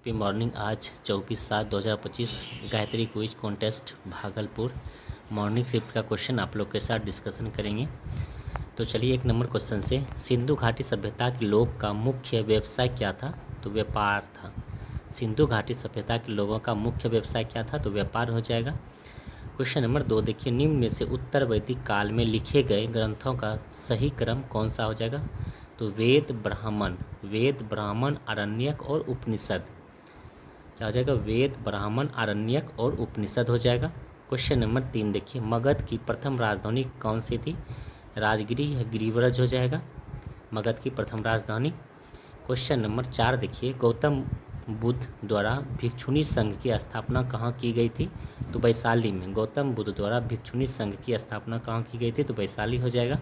Happy morning. आज 24/7/2025 Gayatri quiz contest Bhagalpur morning shift का question आप लोग के साथ डिस्कशन करेंगे। तो चलिए एक नंबर क्वेश्चन से, सिंधु घाटी सभ्यता के लोग का मुख्य व्यवसाय क्या था? तो व्यापार था। सिंधु घाटी सभ्यता के लोगों का मुख्य व्यवसाय क्या था? तो व्यापार हो जाएगा। क्वेश्चन नंबर 2 देखिए, निम्न में से उत्तर वैदिक काल में लिखे गए ग्रंथों का सही क्रम कौन सा हो जाएगा? तो वेद, ब्राह्मण, आरण्यक और उपनिषद। क्या हो जाएगा? वेद, ब्राह्मण, आरण्यक और उपनिषद हो जाएगा। क्वेश्चन नंबर 3 देखिए, मगध की प्रथम राजधानी कौन सी थी? राजगिरी या गिरिव्रज हो जाएगा मगध की प्रथम राजधानी। क्वेश्चन नंबर 4 देखिए, गौतम बुद्ध द्वारा भिक्षुणी संघ की स्थापना कहाँ की गई थी? तो वैशाली में। गौतम बुद्ध द्वारा भिक्षुणी संघ की स्थापना कहाँ की गई थी? तो वैशाली हो जाएगा।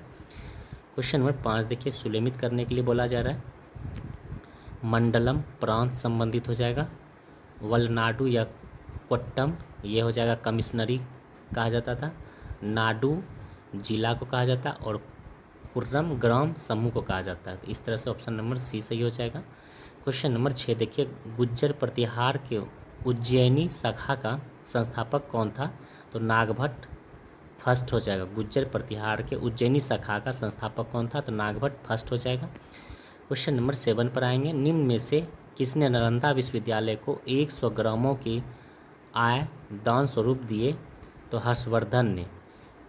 क्वेश्चन नंबर 5 देखिए, सुलेमित करने के लिए बोला जा रहा है। मंडलम प्रांत संबंधित हो जाएगा। वलनाडु या कोट्टम ये हो जाएगा कमिश्नरी कहा जाता था। नाडु जिला को कहा जाता और कुर्रम ग्राम समूह को कहा जाता है। तो इस तरह से ऑप्शन नंबर सी सही हो जाएगा। क्वेश्चन नंबर 6 देखिए, गुज्जर प्रतिहार के उज्जैनी शाखा का संस्थापक कौन था? तो नागभट्ट फर्स्ट हो जाएगा। गुज्जर प्रतिहार के उज्जैनी शाखा का संस्थापक कौन था? तो नागभट्ट फर्स्ट हो जाएगा। क्वेश्चन नंबर 7 पर आएंगे, निम्न में से किसने नालंदा विश्वविद्यालय को 100 ग्रामों की आय दान स्वरूप दिए? तो हर्षवर्धन ने।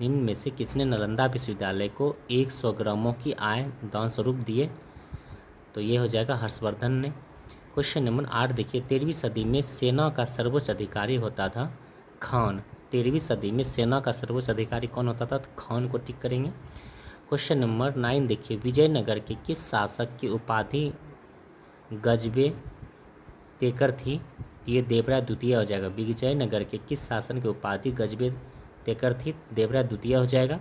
निम्न में से किसने नालंदा विश्वविद्यालय को 100 ग्रामों की आय दान स्वरूप दिए? तो ये हो जाएगा हर्षवर्धन ने। क्वेश्चन नंबर 8 देखिए, 13वीं सदी में सेना का सर्वोच्च अधिकारी होता था खान। 13वीं सदी में सेना का सर्वोच्च अधिकारी कौन होता था? तो खान को टिक करेंगे। क्वेश्चन नंबर 9 देखिए, विजयनगर के किस शासक की उपाधि गजबे तेकर थी? ये देवराय द्वितीय हो जाएगा। विजयनगर के किस शासन की उपाधि गजबे तेकर थी? देवराय द्वितीय हो जाएगा।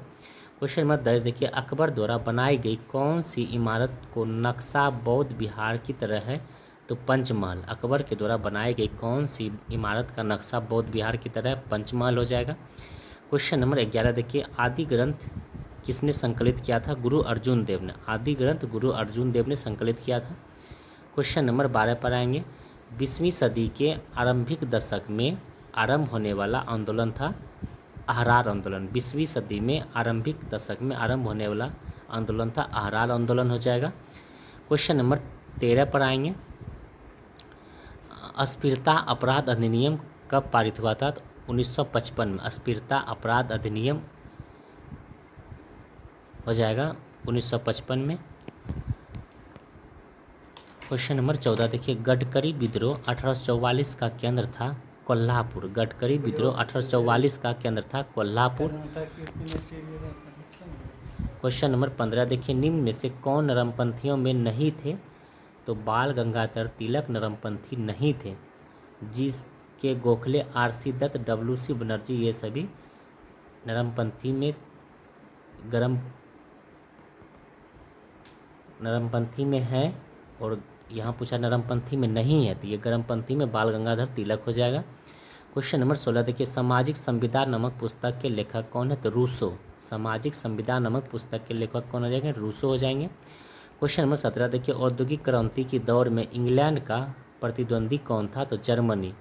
क्वेश्चन नंबर 10 देखिए, अकबर द्वारा बनाई गई कौन सी इमारत को नक्शा बौद्ध विहार की तरह है? तो पंचमहल। अकबर के द्वारा बनाई गई कौन सी इमारत का नक्शा बौद्ध विहार की तरह पंचमहल हो जाएगा। क्वेश्चन नंबर 11 देखिए, आदि ग्रंथ किसने संकलित किया था? गुरु अर्जुन देव ने। आदि ग्रंथ गुरु अर्जुन देव ने संकलित किया था। क्वेश्चन नंबर 12 पर आएंगे, 20वीं सदी के आरंभिक दशक में आरंभ होने वाला आंदोलन था अहरार आंदोलन। 20वीं सदी में आरंभिक दशक में आरंभ होने वाला आंदोलन था अहरार आंदोलन हो जाएगा। क्वेश्चन नंबर 13 पर आएंगे, अस्पृश्यता अपराध अधिनियम कब पारित हुआ था? तो 1955 में अस्पृश्यता अपराध अधिनियम हो जाएगा 1955 में। क्वेश्चन नंबर 14 देखिए, गडकरी विद्रोह 1844 का केंद्र था कोल्हापुर। गडकरी विद्रोह 1844 का केंद्र था कोल्हापुर। क्वेश्चन नंबर 15 देखिए, निम्न में से कौन नरमपंथियों में नहीं थे? तो बाल गंगाधर तिलक नरमपंथी नहीं थे। जिसके गोखले, आरसी दत्त, डब्ल्यूसी बनर्जी ये सभी नरमपंथी में है। और यहाँ पूछा नरमपंथी में नहीं है, तो ये गर्मपंथी में बाल गंगाधर तिलक हो जाएगा। क्वेश्चन नंबर 16 देखिए, सामाजिक संविदा नामक पुस्तक के लेखक कौन है? तो रूसो। सामाजिक संविदा नामक पुस्तक के लेखक कौन हो जाएंगे? रूसो हो जाएंगे। क्वेश्चन नंबर 17 देखिए, औद्योगिक क्रांति की दौर में इंग्लैंड का प्रतिद्वंदी कौन था? तो जर्मनी।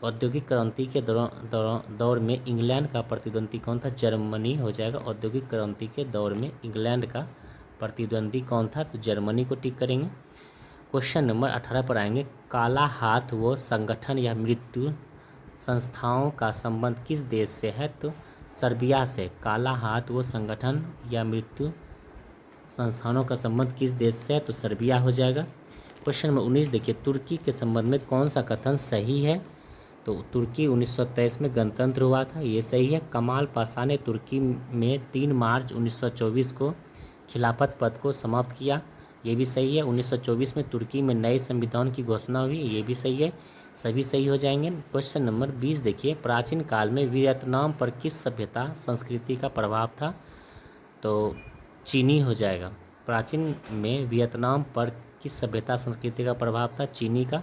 औद्योगिक क्रांति के दौर में इंग्लैंड का प्रतिद्वंदी कौन था? जर्मनी हो जाएगा। औद्योगिक क्रांति के दौर में इंग्लैंड का प्रतिद्वंदी कौन था? तो जर्मनी को टिक करेंगे। क्वेश्चन नंबर 18 पर आएंगे, काला हाथ वो संगठन या मृत्यु संस्थाओं का संबंध किस देश से है? तो सर्बिया से। काला हाथ वो संगठन या मृत्यु संस्थानों का संबंध किस देश से है? तो सर्बिया हो जाएगा। क्वेश्चन नंबर 19 देखिए, तुर्की के संबंध में कौन सा कथन सही है? तो तुर्की 1923 में गणतंत्र हुआ था, ये सही है। कमाल पाशा ने तुर्की में 3 मार्च 1924 को खिलाफत पद को समाप्त किया, ये भी सही है। 1924 में तुर्की में नए संविधान की घोषणा हुई, ये भी सही है। सभी सही हो जाएंगे। क्वेश्चन नंबर 20 देखिए, प्राचीन काल में वियतनाम पर किस सभ्यता संस्कृति का प्रभाव था? तो चीनी हो जाएगा। प्राचीन में वियतनाम पर किस सभ्यता संस्कृति का प्रभाव था? चीनी का।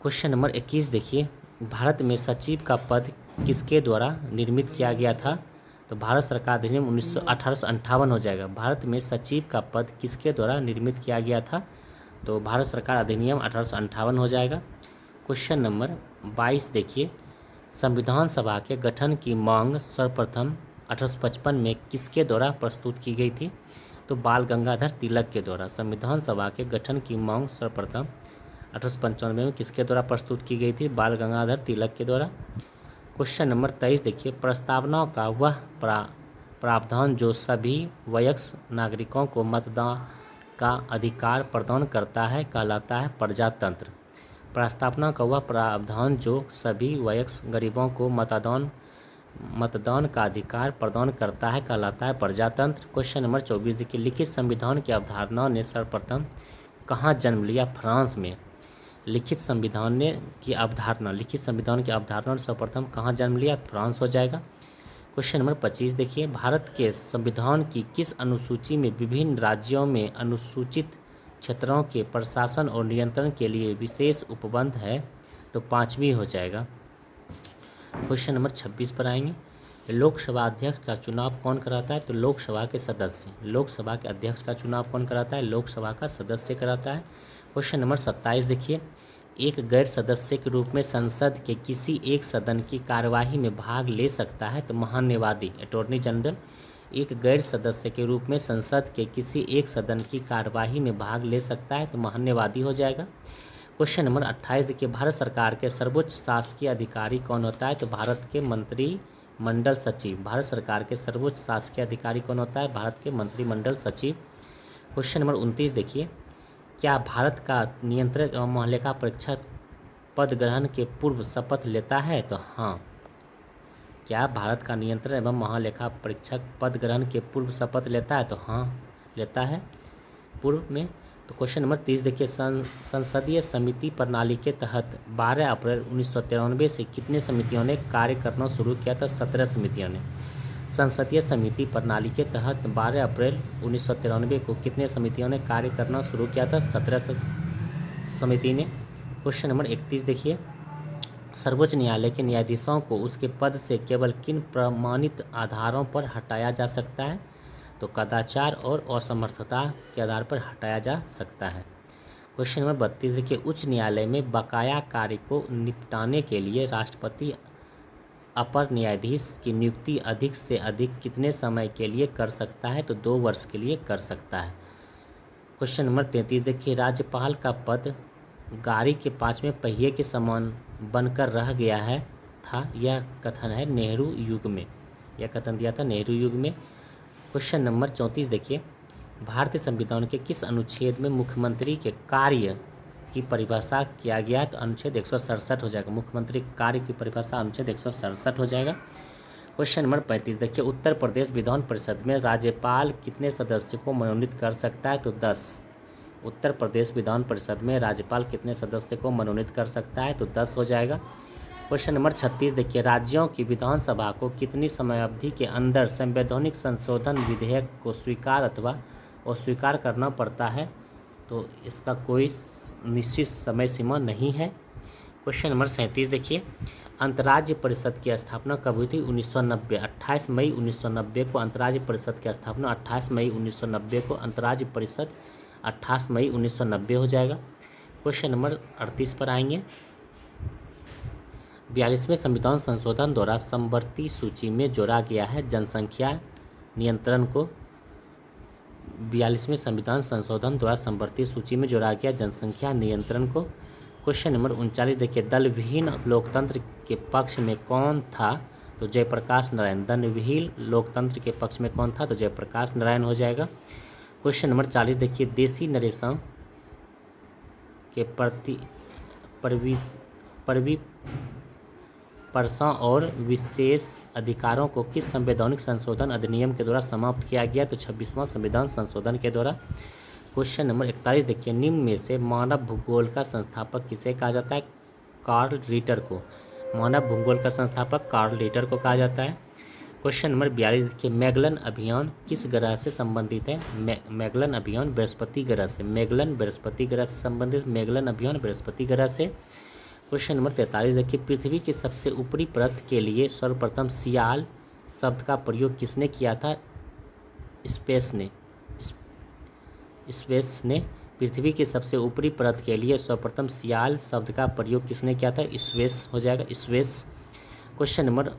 क्वेश्चन नंबर 21 देखिए, भारत में सचिव का पद किसके द्वारा निर्मित किया गया था? तो भारत सरकार अधिनियम 1858 हो जाएगा। भारत में सचिव का पद किसके द्वारा निर्मित किया गया था? तो भारत सरकार अधिनियम 1858 हो जाएगा। क्वेश्चन नंबर 22 देखिए, संविधान सभा के गठन की मांग सर्वप्रथम 1855 में किसके द्वारा प्रस्तुत की गई थी? तो बाल गंगाधर तिलक के द्वारा। संविधान सभा के गठन की मांग सर्वप्रथम 1895 में किसके द्वारा प्रस्तुत की गई थी? बाल गंगाधर तिलक के द्वारा। क्वेश्चन नंबर 23 देखिए, प्रस्तावना का वह प्रावधान जो सभी वयस्क नागरिकों को मतदान का अधिकार प्रदान करता है कहलाता है प्रजातंत्र। प्रस्तावना का वह प्रावधान जो सभी वयस्क गरीबों को मतदान का अधिकार प्रदान करता है कहलाता है प्रजातंत्र। क्वेश्चन नंबर 24 देखिए, लिखित संविधान की अवधारणा ने सर्वप्रथम कहाँ जन्म लिया? फ्रांस में। लिखित संविधान की अवधारणा ने सर्वप्रथम कहाँ जन्म लिया? फ्रांस हो जाएगा। क्वेश्चन नंबर 25 देखिए, भारत के संविधान की किस अनुसूची में विभिन्न राज्यों में अनुसूचित क्षेत्रों के प्रशासन और नियंत्रण के लिए विशेष उपबंध है? तो 5वीं हो जाएगा। क्वेश्चन नंबर 26 पर आएंगे, लोकसभा अध्यक्ष का चुनाव कौन कराता है? तो लोकसभा के सदस्य। लोकसभा के अध्यक्ष का चुनाव कौन कराता है? लोकसभा का सदस्य कराता है। क्वेश्चन नंबर 27 देखिए, एक गैर सदस्य के रूप में संसद के किसी एक सदन की कार्यवाही में भाग ले सकता है? तो महान्यायवादी, अटॉर्नी जनरल। एक गैर सदस्य के रूप में संसद के किसी एक सदन की कार्यवाही में भाग ले सकता है? तो महान्यायवादी हो जाएगा। क्वेश्चन नंबर 28 देखिए, भारत सरकार के सर्वोच्च शासकीय अधिकारी कौन होता है? तो भारत के मंत्रिमंडल सचिव। भारत सरकार के सर्वोच्च शासकीय अधिकारी कौन होता है? भारत के मंत्रिमंडल सचिव। क्वेश्चन नंबर 29 देखिए, क्या भारत का नियंत्रक एवं महालेखा परीक्षक पद ग्रहण के पूर्व शपथ लेता है? तो हाँ। क्या भारत का नियंत्रण एवं महालेखा परीक्षक पद ग्रहण के पूर्व शपथ लेता है? तो हाँ, लेता है पूर्व में। तो क्वेश्चन नंबर 30 देखिए, संसदीय समिति प्रणाली के तहत 12 अप्रैल 1993 से कितने समितियों ने कार्य करना शुरू किया था? 17 समितियों ने। संसदीय समिति प्रणाली के तहत 12 अप्रैल 1993 को कितने समितियों ने कार्य करना शुरू किया था? 17 समिति ने। क्वेश्चन नंबर 31 देखिए, सर्वोच्च न्यायालय के न्यायाधीशों को उसके पद से केवल किन प्रमाणित आधारों पर हटाया जा सकता है? तो कदाचार और असमर्थता के आधार पर हटाया जा सकता है। क्वेश्चन नंबर 32 देखिए, उच्च न्यायालय में बकाया कार्य को निपटाने के लिए राष्ट्रपति अपर न्यायाधीश की नियुक्ति अधिक से अधिक कितने समय के लिए कर सकता है? तो 2 वर्ष के लिए कर सकता है। क्वेश्चन नंबर 33 देखिए, राज्यपाल का पद गाड़ी के 5वें पहिए के समान बनकर रह गया था। यह कथन है नेहरू युग में। यह कथन दिया था नेहरू युग में। क्वेश्चन नंबर 34 देखिए, भारतीय संविधान के किस अनुच्छेद में मुख्यमंत्री के कार्य की परिभाषा किया गया? तो अनुच्छेद 167 हो जाएगा। मुख्यमंत्री कार्य की परिभाषा अनुच्छेद 167 हो जाएगा। क्वेश्चन नंबर 35 देखिए, उत्तर प्रदेश विधान परिषद में राज्यपाल कितने सदस्यों को मनोनीत कर सकता है? तो 10। उत्तर प्रदेश विधान परिषद में राज्यपाल कितने सदस्य को मनोनीत कर सकता है? तो 10 हो जाएगा। क्वेश्चन नंबर 36 देखिए, राज्यों की विधानसभा को कितनी समयावधि के अंदर संवैधानिक संशोधन विधेयक को स्वीकार अथवा अस्वीकार करना पड़ता है? तो इसका कोई निश्चित समय सीमा नहीं है। क्वेश्चन नंबर 37 देखिए, अंतर्राज्य परिषद की स्थापना कब हुई थी? 1990। 28 मई 1990 को अंतर्राज्य परिषद की स्थापना 28 मई 1990 को अंतर्राज्य परिषद 28 मई 1990 हो जाएगा। क्वेश्चन नंबर 38 पर आएंगे, 42वें संविधान संशोधन द्वारा समवर्ती सूची में जोड़ा गया है जनसंख्या नियंत्रण को। 42वें संविधान संशोधन द्वारा समवर्ती सूची में जोड़ा गया जनसंख्या नियंत्रण को। क्वेश्चन नंबर 39 देखिए, दल विहीन लोकतंत्र के पक्ष में कौन था? तो जयप्रकाश नारायण। दल विहीन लोकतंत्र के पक्ष में कौन था? तो जयप्रकाश नारायण हो जाएगा। क्वेश्चन नंबर 40 देखिए, देशी नरेशों के परसों और विशेष अधिकारों को किस संवैधानिक संशोधन अधिनियम के द्वारा समाप्त किया गया? तो 26वां संविधान संशोधन के द्वारा। क्वेश्चन नंबर 41 देखिए, निम्न में से मानव भूगोल का संस्थापक किसे कहा जाता है? कार्ल रिटर को। मानव भूगोल का संस्थापक कार्ल रिटर को कहा जाता है। क्वेश्चन नंबर 42 देखिए, मैगलन अभियान किस ग्रह से संबंधित है? मैगलन अभियान बृहस्पति ग्रह से। बृहस्पति ग्रह से संबंधित मैगलन अभियान बृहस्पति ग्रह से। क्वेश्चन नंबर 43 देखिए, पृथ्वी की सबसे ऊपरी परत के लिए सर्वप्रथम सियाल शब्द का प्रयोग किसने किया था? स्पेस ने पृथ्वी की सबसे ऊपरी परत के लिए सर्वप्रथम सियाल शब्द का प्रयोग किसने किया था? स्वेस हो जाएगा, स्वेस। क्वेश्चन नंबर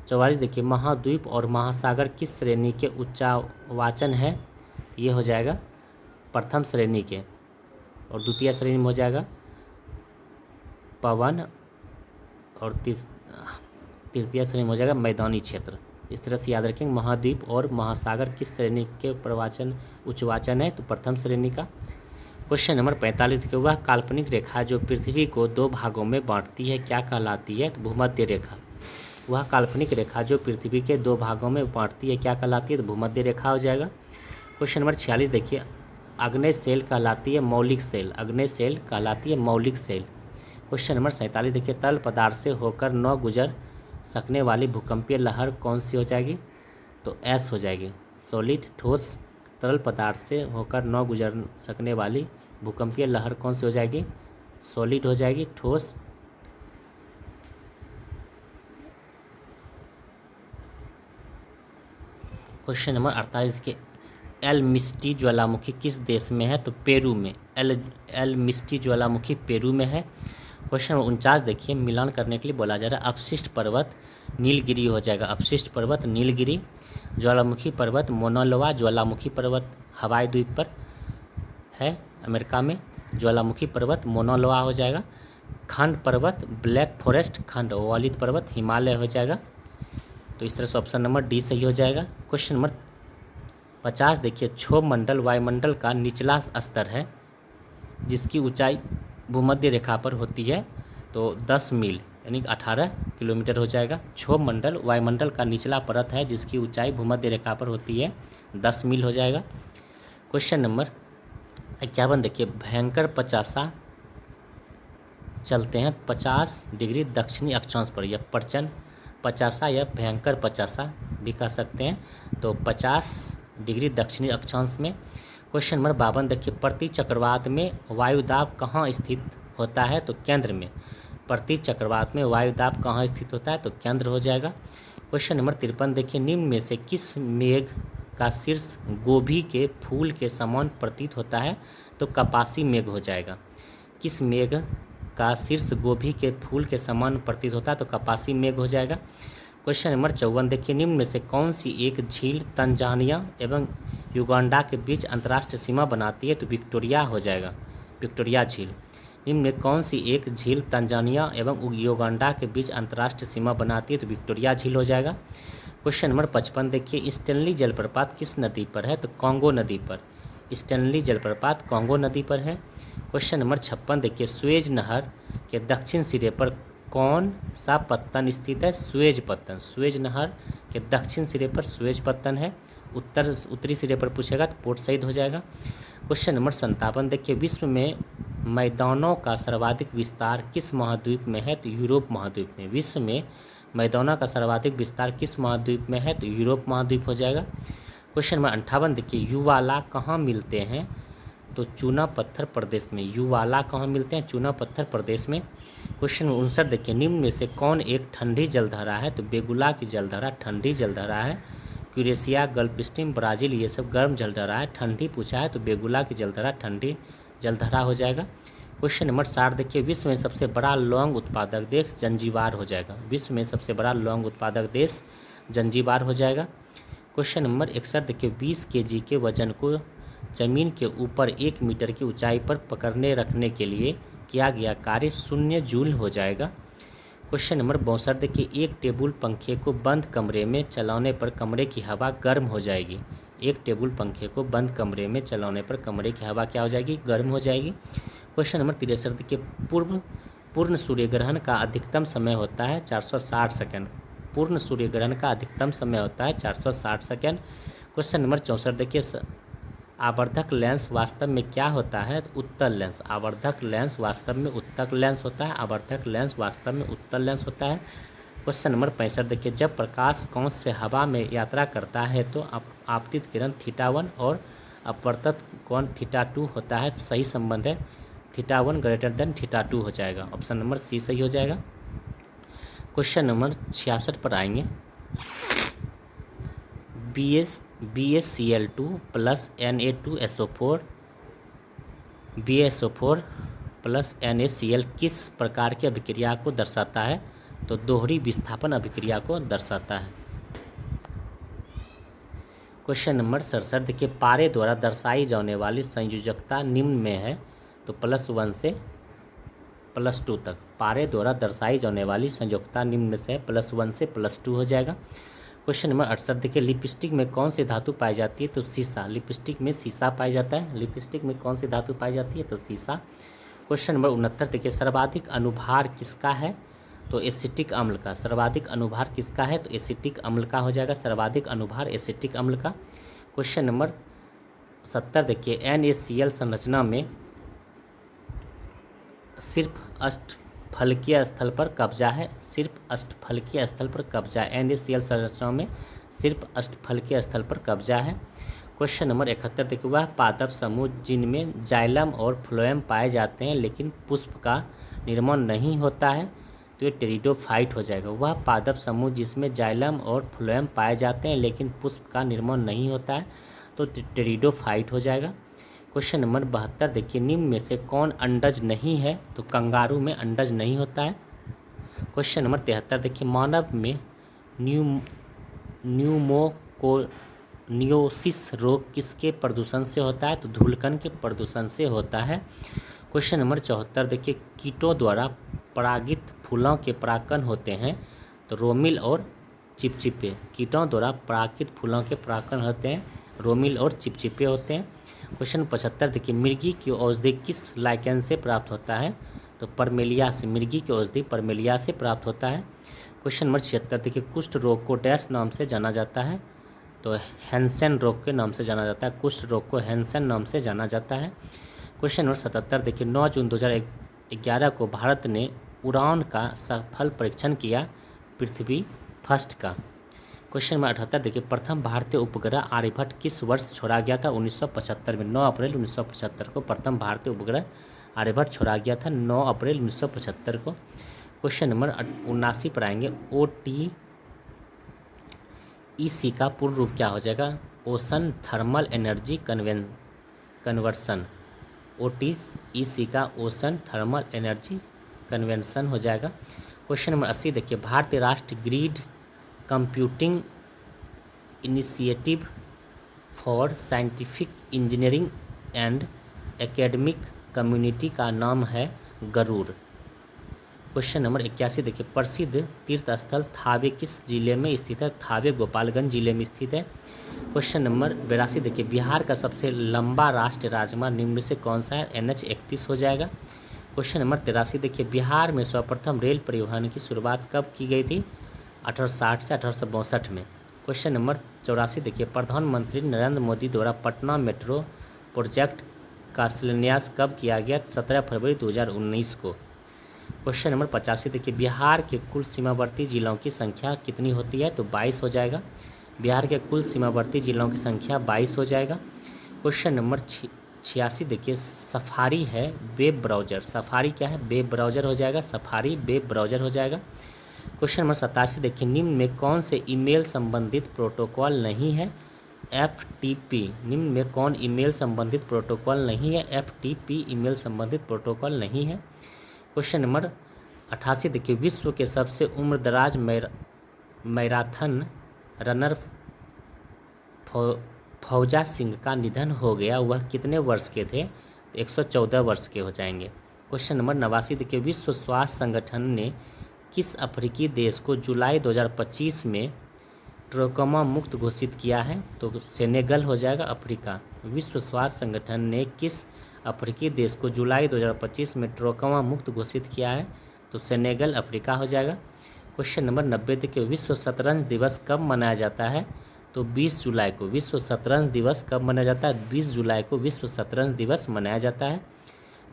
44 देखिए, महाद्वीप और महासागर किस श्रेणी के उच्चावाचन है? ये हो जाएगा प्रथम श्रेणी के, और द्वितीय श्रेणी में हो जाएगा पवन, और तृतीय श्रेणी में हो जाएगा मैदानी क्षेत्र। इस तरह से याद रखेंगे। महाद्वीप और महासागर किस श्रेणी के प्रवाचन उच्चवाचन है? तो प्रथम श्रेणी का। क्वेश्चन नंबर 45 के, वह काल्पनिक रेखा जो पृथ्वी को दो भागों में बांटती है क्या कहलाती है? तो भूमध्य रेखा। वह काल्पनिक रेखा जो पृथ्वी के दो भागों में बांटती है क्या कहलाती है? तो भूमध्य रेखा हो जाएगा। क्वेश्चन नंबर 46 देखिए, अग्नेय सेल कहलाती है मौलिक सेल, अग्नेय सेल कहलाती है मौलिक सेल। क्वेश्चन नंबर 47 देखिए, तरल पदार्थ से होकर न गुजर सकने वाली भूकंपीय लहर कौन सी हो जाएगी? तो एस हो जाएगी, सॉलिड। ठोस तरल पदार्थ से होकर न गुजर सकने वाली भूकंपीय लहर कौन सी हो जाएगी? सॉलिड हो जाएगी। ठोस। क्वेश्चन नंबर 48 के, एल मिस्टी ज्वालामुखी किस देश में है? तो पेरू में। एल मिस्टी ज्वालामुखी पेरू में है। क्वेश्चन नंबर 49 देखिए, मिलान करने के लिए बोला जा रहा है, अपशिष्ट पर्वत नीलगिरी हो जाएगा, अपशिष्ट पर्वत नीलगिरी। ज्वालामुखी पर्वत मोनालोवा ज्वालामुखी पर्वत हवाई द्वीप पर है अमेरिका में, ज्वालामुखी पर्वत मोनालोवा हो जाएगा। खंड पर्वत ब्लैक फॉरेस्ट खंड, ओलित पर्वत हिमालय हो जाएगा। तो इस तरह से ऑप्शन नंबर डी सही हो जाएगा। क्वेश्चन नंबर 50 देखिए, क्षोभ मंडल वायुमंडल का निचला स्तर है जिसकी ऊंचाई भूमध्य रेखा पर होती है, तो 10 मील यानी 18 किलोमीटर हो जाएगा। क्षोभ मंडल वायुमंडल का निचला परत है जिसकी ऊंचाई भूमध्य रेखा पर होती है, 10 मील हो जाएगा। क्वेश्चन नंबर 51 देखिए, भयंकर 50 चलते हैं 50 डिग्री दक्षिणी अक्षांश पर, यह प्रचंड 50 या भयंकर 50 भी कह सकते हैं, तो 50 डिग्री दक्षिणी अक्षांश में। क्वेश्चन नंबर 52 देखिए, प्रति चक्रवात में वायुदाब कहाँ स्थित होता है? तो केंद्र में। प्रति चक्रवात में वायुदाब कहाँ स्थित होता है? तो केंद्र हो जाएगा। क्वेश्चन नंबर 53 देखिए, निम्न में से किस मेघ का शीर्ष गोभी के फूल के समान प्रतीत होता है? तो कपासी मेघ हो जाएगा। किस मेघ का शीर्ष गोभी के फूल के समान प्रतीत होता है? तो कपासी मेघ हो जाएगा। क्वेश्चन नंबर 54 देखिए, निम्न में से कौन सी एक झील तंजानिया एवं युगांडा के बीच अंतर्राष्ट्रीय सीमा बनाती है? तो विक्टोरिया हो जाएगा, विक्टोरिया झील। निम्न में कौन सी एक झील तंजानिया एवं युगांडा के बीच अंतर्राष्ट्रीय सीमा बनाती है? तो विक्टोरिया झील हो जाएगा। क्वेश्चन नंबर 55 देखिए, स्टेनली जलप्रपात किस नदी पर है? तो कांगो नदी पर। स्टेनली जलप्रपात कांगो नदी पर है। क्वेश्चन नंबर 56 देखिए, सुएज नहर के दक्षिण सिरे पर कौन सा पत्तन स्थित है? सुएज पत्तन। सुएज नहर के दक्षिण सिरे पर सुएज पत्तन है। उत्तरी सिरे पर पूछेगा तो पोर्ट सईद हो जाएगा। क्वेश्चन नंबर 57 देखिए, विश्व में मैदानों का सर्वाधिक विस्तार किस महाद्वीप में है? तो यूरोप महाद्वीप में। विश्व में मैदानों का सर्वाधिक विस्तार किस महाद्वीप में है? तो यूरोप महाद्वीप हो जाएगा। क्वेश्चन नंबर 58 देखिए, युवाला कहाँ मिलते हैं? तो चूना पत्थर प्रदेश में। युवाला कहाँ मिलते हैं? चूना पत्थर प्रदेश में। क्वेश्चन 59 देखिए, निम्न में से कौन एक ठंडी जलधारा है? तो बेगुला की जलधारा ठंडी जलधारा है। क्यूरेशिया, गल्फ स्ट्रीम, ब्राज़ील ये सब गर्म जलधारा है। ठंडी पूछा है तो बेगुला की जलधारा ठंडी जलधारा हो जाएगा। क्वेश्चन नंबर 60 देखिए, विश्व में सबसे बड़ा लौंग उत्पादक देश जंजीबार हो जाएगा। विश्व में सबसे बड़ा लौंग उत्पादक देश जंजीबार हो जाएगा। क्वेश्चन नंबर 61 देखिए, 20 kg के वजन को जमीन के ऊपर 1 मीटर की ऊंचाई पर पकड़ने रखने के लिए किया गया कार्य 0 जूल हो जाएगा। क्वेश्चन नंबर 62 देखिए, एक टेबल पंखे को बंद कमरे में चलाने पर कमरे की हवा गर्म हो जाएगी। एक टेबल पंखे को बंद कमरे में चलाने पर कमरे की हवा क्या हो जाएगी? गर्म हो जाएगी। क्वेश्चन नंबर 63 देखिए, पूर्ण सूर्य ग्रहण का अधिकतम समय होता है 460 सेकेंड। पूर्ण सूर्य ग्रहण का अधिकतम समय होता है 460 सेकेंड। क्वेश्चन नंबर 64 देखिए, आवर्धक लेंस वास्तव में क्या होता है? तो उत्तल लेंस। आवर्धक लेंस वास्तव में उत्तल लेंस होता है। आवर्धक लेंस वास्तव में उत्तल लेंस होता है। क्वेश्चन नंबर 65 देखिए, जब प्रकाश कौन से हवा में यात्रा करता है तो आपतित किरण θ1 और अपवर्तक कोण θ2 होता है। सही संबंध है θ1 ग्रेटर देन θ2 हो जाएगा। ऑप्शन नंबर सी सही हो जाएगा। क्वेश्चन नंबर 66 पर आएंगे, BaCl2 + Na2SO4 BaSO4 plus NaCl किस प्रकार की अभिक्रिया को दर्शाता है? तो दोहरी विस्थापन अभिक्रिया को दर्शाता है। क्वेश्चन नंबर 67 देखिए, पारे द्वारा दर्शाई जाने वाली संयोजकता निम्न में है। तो +1 से +2 तक पारे द्वारा दर्शाई जाने वाली संयोजकता निम्न में से है, +1 से +2 हो जाएगा। क्वेश्चन नंबर 68 देखिए, लिपस्टिक में कौन सी धातु पाई जाती है? तो सीसा। लिपस्टिक में सीसा पाया जाता है। लिपस्टिक में कौन सी धातु पाई जाती है? तो सीसा। क्वेश्चन नंबर 69 देखिए, सर्वाधिक अनुभार किसका है? तो एसिटिक अम्ल का। सर्वाधिक अनुभार किसका है? तो एसिटिक अम्ल का हो जाएगा। सर्वाधिक अनुभार एसिटिक अम्ल का। क्वेश्चन नंबर 70 देखिए, NaCl संरचना में सिर्फ अष्टफलकीय स्थल पर कब्जा है। सिर्फ अष्टफलकीय स्थल पर कब्जा है। NaCl संरचना में सिर्फ अष्टफलकीय स्थल पर कब्जा है। क्वेश्चन नंबर 71 देखिए, वह पादप समूह जिनमें जाइलम और फ्लोएम पाए जाते हैं लेकिन पुष्प का निर्माण नहीं होता है, तो ये टेरिडोफाइट हो जाएगा। वह पादप समूह जिसमें जाइलम और फ्लोएम पाए जाते हैं लेकिन पुष्प का निर्माण नहीं होता है, तो टेरिडोफाइट हो जाएगा। क्वेश्चन नंबर 72 देखिए, निम्न में से कौन अंडज नहीं है? तो कंगारू में अंडज नहीं होता है। क्वेश्चन नंबर 73 देखिए, मानव में न्यूमोकोनियोसिस रोग किसके प्रदूषण से होता है? तो धूलकण के प्रदूषण से होता है। क्वेश्चन नंबर 74 देखिए, कीटों द्वारा परागित फूलों के परागकण होते हैं। तो रोमिल और चिपचिपे। कीटों द्वारा परागित फूलों के परागकण होते हैं, रोमिल और चिपचिपे होते हैं। क्वेश्चन 75 देखिए, मिर्गी की औषधि किस लाइकेन से प्राप्त होता है? तो परमेलिया से। मिर्गी की औषधि परमेलिया से प्राप्त होता है। क्वेश्चन नंबर 76 देखिए, कुष्ठ रोग को डैश नाम से जाना जाता है? तो हैंसेन रोग के नाम से जाना जाता है। कुष्ठ रोग को हैंसेन नाम से जाना जाता है। क्वेश्चन नंबर 77 देखिए, 9 जून 2011 को भारत ने उड़ान का सफल परीक्षण किया, पृथ्वी फर्स्ट का। क्वेश्चन नंबर 78 देखिए, प्रथम भारतीय उपग्रह आर्यभट्ट किस वर्ष छोड़ा गया था? 1975 में। 9 अप्रैल 1975 को प्रथम भारतीय उपग्रह आर्यभट्ट छोड़ा गया था, 9 अप्रैल 1975 को। क्वेश्चन नंबर 79 पर आएंगे, OTEC का पूर्ण रूप क्या हो जाएगा? Ocean thermal energy conversion. OTEC का ओशन थर्मल एनर्जी कन्वेंशन हो जाएगा। क्वेश्चन नंबर 80 देखिए, भारतीय राष्ट्रीय grid computing initiative for scientific engineering and academic community का नाम है गरुड़। क्वेश्चन नंबर 81 देखिए, प्रसिद्ध तीर्थ स्थल थावे किस जिले में स्थित है? थावे गोपालगंज जिले में स्थित है। क्वेश्चन नंबर 82 देखिए, बिहार का सबसे लंबा राष्ट्रीय राजमार्ग निम्न में से कौन सा है? NH31 हो जाएगा। क्वेश्चन नंबर 83 देखिए, बिहार में सर्वप्रथम रेल परिवहन की शुरुआत कब की गई थी? 1860 से 1862 में। क्वेश्चन नंबर 84 देखिए, प्रधानमंत्री नरेंद्र मोदी द्वारा पटना मेट्रो प्रोजेक्ट का शिलान्यास कब किया गया? 17 फरवरी 2019 को। क्वेश्चन नंबर 85 देखिए, बिहार के कुल सीमावर्ती जिलों की संख्या कितनी होती है? तो 22 हो जाएगा। बिहार के कुल सीमावर्ती जिलों की संख्या 22 हो जाएगा। क्वेश्चन नंबर 86 देखिए, सफारी है वेब ब्राउज़र। सफारी क्या है? वेब ब्राउज़र हो जाएगा। सफारी वेब ब्राउज़र हो जाएगा। क्वेश्चन नंबर 87 देखिए, निम्न में कौन से ईमेल संबंधित प्रोटोकॉल नहीं है? FTP। निम्न में कौन ईमेल संबंधित प्रोटोकॉल नहीं है? FTP ईमेल संबंधित प्रोटोकॉल नहीं है। क्वेश्चन नंबर 88 देखिए, विश्व के सबसे उम्रदराज मैराथन रनर फौजा सिंह का निधन हो गया, वह कितने वर्ष के थे? 114 वर्ष के हो जाएंगे। क्वेश्चन नंबर 89 देखिए, विश्व स्वास्थ्य संगठन ने किस अफ्रीकी देश को जुलाई 2025 में ट्रोकोमा मुक्त घोषित किया है? तो सेनेगल हो जाएगा, अफ्रीका। विश्व स्वास्थ्य संगठन ने किस अफ्रीकी देश को जुलाई 2025 में ट्रोकोमा मुक्त घोषित किया है? तो सेनेगल, अफ्रीका हो जाएगा। क्वेश्चन नंबर 90 देखिए, विश्व शतरंज दिवस कब मनाया जाता है? तो 20 जुलाई को। विश्व शतरंज दिवस कब मनाया जाता है? 20 जुलाई को विश्व शतरंज दिवस मनाया जाता है।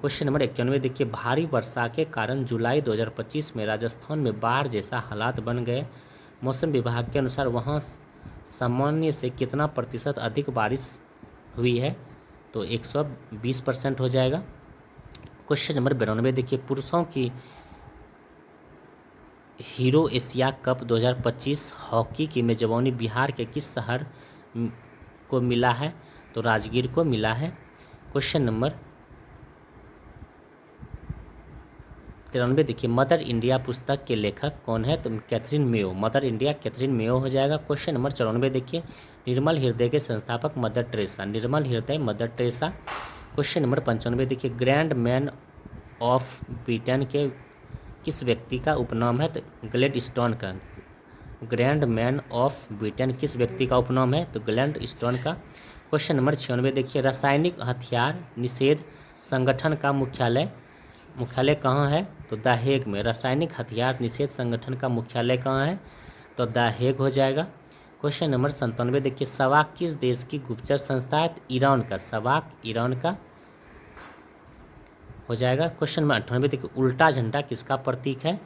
क्वेश्चन नंबर 91 देखिए, भारी वर्षा के कारण जुलाई 2025 में राजस्थान में बाढ़ जैसा हालात बन गए। मौसम विभाग के अनुसार वहाँ सामान्य से कितना प्रतिशत अधिक बारिश हुई है? तो 120% हो जाएगा। क्वेश्चन नंबर 92 देखिए, पुरुषों की हीरो एशिया कप 2025 हॉकी की मेजबानी बिहार के किस शहर को मिला है? तो राजगीर को मिला है। क्वेश्चन नंबर 93 देखिए, मदर इंडिया पुस्तक के लेखक कौन है? तो Catherine Mayo, mother India Catherine Mayo हो जाएगा। क्वेश्चन नंबर 94 देखिए, निर्मल हृदय के संस्थापक मदर टेरेसा, निर्मल हृदय मदर टेरेसा। क्वेश्चन नंबर 95 देखिए, ग्रैंड मैन ऑफ ब्रिटेन के किस व्यक्ति का उपनाम है? तो ग्लैडस्टोन का। ग्रैंड मैन ऑफ ब्रिटेन किस व्यक्ति का उपनाम है? तो ग्लैडस्टोन का। क्वेश्चन नंबर 96 देखिए, रासायनिक हथियार निषेध संगठन का मुख्यालय कहाँ है? तो द हेग में। रासायनिक हथियार निषेध संगठन का मुख्यालय कहाँ है? तो द हेग हो जाएगा। क्वेश्चन नंबर 97 देखिए, सवाक किस देश की गुप्तचर संस्था है? तो ईरान का। सवाक ईरान का हो जाएगा। क्वेश्चन नंबर 98 देखिए, उल्टा झंडा किसका प्रतीक है?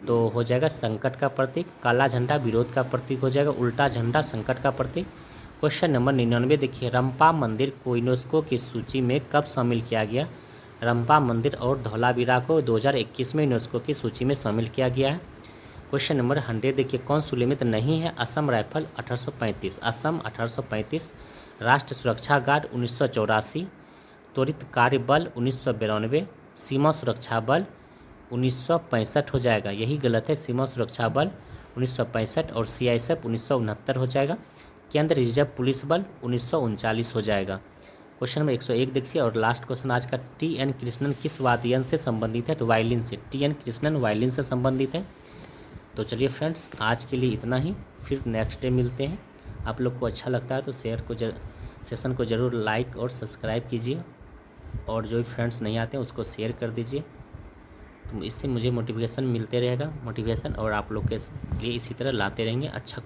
तो हो जाएगा संकट का प्रतीक। काला झंडा विरोध का प्रतीक हो जाएगा, उल्टा झंडा संकट का प्रतीक। क्वेश्चन नंबर 99 देखिए, रंपा मंदिर को यूनेस्को की सूची में कब शामिल किया गया? रंपा मंदिर और धौलावीरा को 2021 में यूनेस्को की सूची में शामिल किया गया है। क्वेश्चन नंबर 100 देखिए, कौन सुलेमित नहीं है? असम राइफल 1835, असम 1835। राष्ट्र सुरक्षा गार्ड 1984, त्वरित कार्य बल 1992, सीमा सुरक्षा बल 1965 हो जाएगा। यही गलत है, सीमा सुरक्षा बल 1965 और CISF 1969 हो जाएगा। केंद्र रिजर्व पुलिस बल 1939 हो जाएगा। क्वेश्चन नंबर 101 देखिए और लास्ट क्वेश्चन आज का, TN कृष्णन किस वाद्य यंत्र से संबंधित है? तो वायलिन से। TN कृष्णन वायलिन से संबंधित है। तो चलिए फ्रेंड्स, आज के लिए इतना ही, फिर नेक्स्ट डे मिलते हैं। आप लोग को अच्छा लगता है तो सेशन को ज़रूर लाइक और सब्सक्राइब कीजिए, और जो भी फ्रेंड्स नहीं आते हैं उसको शेयर कर दीजिए। तो इससे मुझे मोटिवेशन मिलते रहेगा, और आप लोग के लिए इसी तरह लाते रहेंगे। अच्छा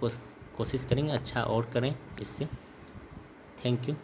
कोशिश करेंगे, अच्छा और करें इससे। Thank you.